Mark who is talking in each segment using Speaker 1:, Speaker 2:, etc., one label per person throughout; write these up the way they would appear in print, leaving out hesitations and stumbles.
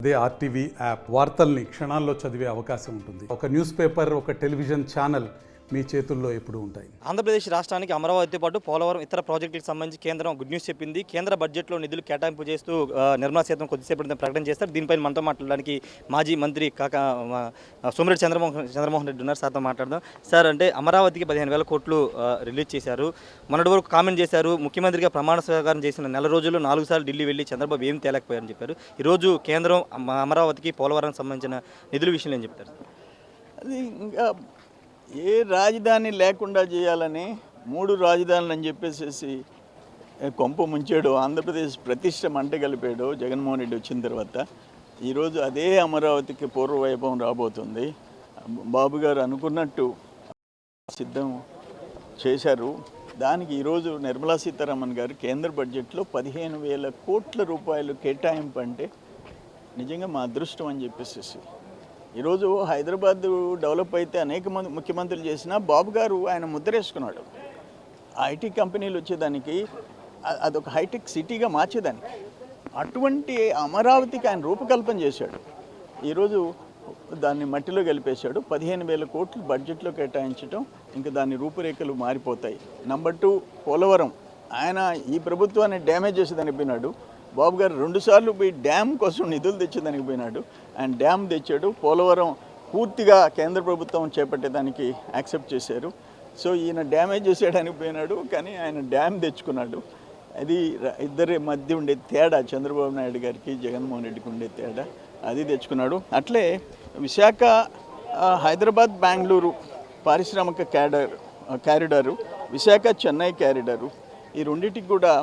Speaker 1: అదే RTV app వార్తల్ని క్షణాల్లో చదివే అవకాశం ఉంటుంది. ఒక న్యూస్ పేపర్, ఒక టెలివిజన్ ఛానల్ మీ చేతుల్లో ఎప్పుడు ఉంటాయి.
Speaker 2: ఆంధ్రప్రదేశ్ రాష్ట్రానికి అమరావతితో పాటు పోలవరం ఇతర ప్రాజెక్టులకు సంబంధించి కేంద్రం గుడ్ న్యూస్ చెప్పింది. కేంద్ర బడ్జెట్లో నిధులు కేటాయింపు చేస్తూ నిర్మలా సీతారామన్ కొద్దిసేపు ప్రకటన చేస్తారు. దీనిపైన మనతో మాట్లాడడానికి మాజీ మంత్రి సోమిరెడ్డి చంద్రమోహన్ రెడ్డి ఉన్నారు. సార్తో మాట్లాడదాం. సార్, అంటే అమరావతికి 15,000 కోట్లు రిలీజ్ చేశారు. మొన్నటి వరకు కామెంట్ చేశారు, ముఖ్యమంత్రిగా ప్రమాణ స్వీకారం చేసిన నెల రోజుల్లో 4 సార్లు ఢిల్లీ వెళ్ళి చంద్రబాబు ఏం తేలేకపోయారని చెప్పారు. ఈరోజు కేంద్రం అమరావతికి పోలవరానికి సంబంధించిన నిధుల విషయంలో ఏం చెప్తారు?
Speaker 3: అది ఇంకా ఏ రాజధాని లేకుండా చేయాలని 3 రాజధానులు అని చెప్పేసి కొంప ముంచాడు. ఆంధ్రప్రదేశ్ ప్రతిష్ట మంట కలిపాడు జగన్మోహన్ రెడ్డి వచ్చిన తర్వాత. ఈరోజు అదే అమరావతికి పూర్వవైభవం రాబోతుంది. బాబు గారు అనుకున్నట్టు సిద్ధం చేశారు. దానికి ఈరోజు నిర్మలా సీతారామన్ గారు కేంద్ర బడ్జెట్లో 15,000 కోట్ల రూపాయలు కేటాయింపు అంటే నిజంగా మా అదృష్టం అని చెప్పేసి. ఈరోజు హైదరాబాద్ డెవలప్ అయితే అనేక మంది ముఖ్యమంత్రులు చేసినా బాబు గారు ఆయన ముద్రేసుకున్నాడు. ఐటీ కంపెనీలు వచ్చేదానికి అదొక హైటెక్ సిటీగా మార్చేదానికి. అటువంటి అమరావతికి ఆయన రూపకల్పన చేశాడు. ఈరోజు దాన్ని మట్టిలో గెలిపేశాడు. 15,000 కోట్లు బడ్జెట్లో కేటాయించడం ఇంకా దాని రూపురేఖలు మారిపోతాయి. నెంబర్ 2, పోలవరం ఆయన ఈ ప్రభుత్వాన్ని డ్యామేజ్ చేసేదానికి పోయినాడు. బాబు గారు 2 సార్లు పోయి డ్యామ్ కోసం నిధులు తెచ్చేదానికి పోయినాడు. ఆయన డ్యామ్ తెచ్చాడు. పోలవరం పూర్తిగా కేంద్ర ప్రభుత్వం చేపట్టేదానికి యాక్సెప్ట్ చేశారు. సో ఈయన డ్యామేజ్ చేసేయడానికి పోయినాడు, కానీ ఆయన డ్యామ్ తెచ్చుకున్నాడు. అది ఇద్దరి మధ్య ఉండే తేడా, చంద్రబాబు నాయుడు గారికి జగన్మోహన్ రెడ్డికి ఉండే తేడా, అది తెచ్చుకున్నాడు. అట్లే విశాఖ హైదరాబాద్ బెంగళూరు పారిశ్రామిక క్యారిడారు, విశాఖ చెన్నై క్యారిడారు, ఈ రెండింటికి కూడా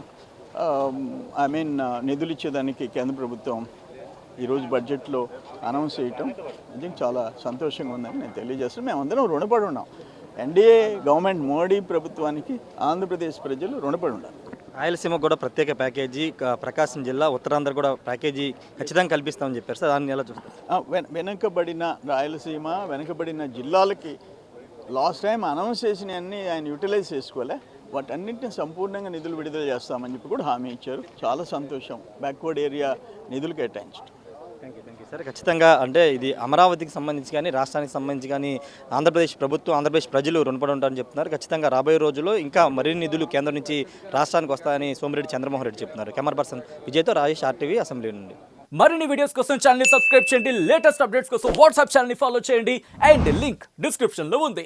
Speaker 3: నిధులు ఇచ్చేదానికి కేంద్ర ప్రభుత్వం ఈరోజు బడ్జెట్లో అనౌన్స్ చేయటం నిజంగా చాలా సంతోషంగా ఉందని నేను తెలియజేస్తాను. మేమందరం రుణపడి ఉన్నాం. ఎన్డీఏ గవర్నమెంట్, మోడీ ప్రభుత్వానికి ఆంధ్రప్రదేశ్ ప్రజలు రుణపడి ఉన్నారు.
Speaker 2: రాయలసీమకు కూడా ప్రత్యేక ప్యాకేజీ, ప్రకాశం జిల్లా, ఉత్తరాంధ్ర కూడా ప్యాకేజీ ఖచ్చితంగా కల్పిస్తామని చెప్పారు. సార్, దాన్ని ఎలా చూస్తారు?
Speaker 3: వెనుకబడిన రాయలసీమ, వెనుకబడిన జిల్లాలకి లాస్ట్ టైం అనౌన్స్ చేసినవన్నీ ఆయన యూటిలైజ్ చేసుకోలే. వాటన్నింటిని సంపూర్ణంగా నిధులు విడుదల చేస్తామని చెప్పి కూడా హామీ ఇచ్చారు. చాలా సంతోషం. బ్యాక్వర్డ్ ఏరియా నిధులు కేటాయించడం.
Speaker 2: Thank you sir. ఖచ్చితంగా అంటే ఇది అమరావతికి సంబంధించి కానీ రాష్ట్రానికి సంబంధించి కానీ ఆంధ్రప్రదేశ్ ప్రభుత్వం, ఆంధ్రప్రదేశ్ ప్రజలు రుణపడి ఉంటారని చెప్తున్నారు. ఖచ్చితంగా రాబోయే రోజుల్లో ఇంకా మరిన్ని నిధులు కేంద్రం నుంచి రాష్ట్రానికి వస్తాయని సోమిరెడ్డి చంద్రమోహన్ రెడ్డి చెప్తున్నారు. కెమెరా పర్సన్ విజయ్తో రాజేష్, ఆర్టీవీ, అసెంబ్లీ నుండి.
Speaker 4: మరిన్ని వీడియోస్ కోసం ఛానల్ ని సబ్స్క్రైబ్ చేయండి. లేటెస్ట్ అప్డేట్స్ కోసం వాట్సాప్ ఛానల్ ని ఫాలో చేయండి. అండ్ లింక్ డిస్క్రిప్షన్ లో ఉంది.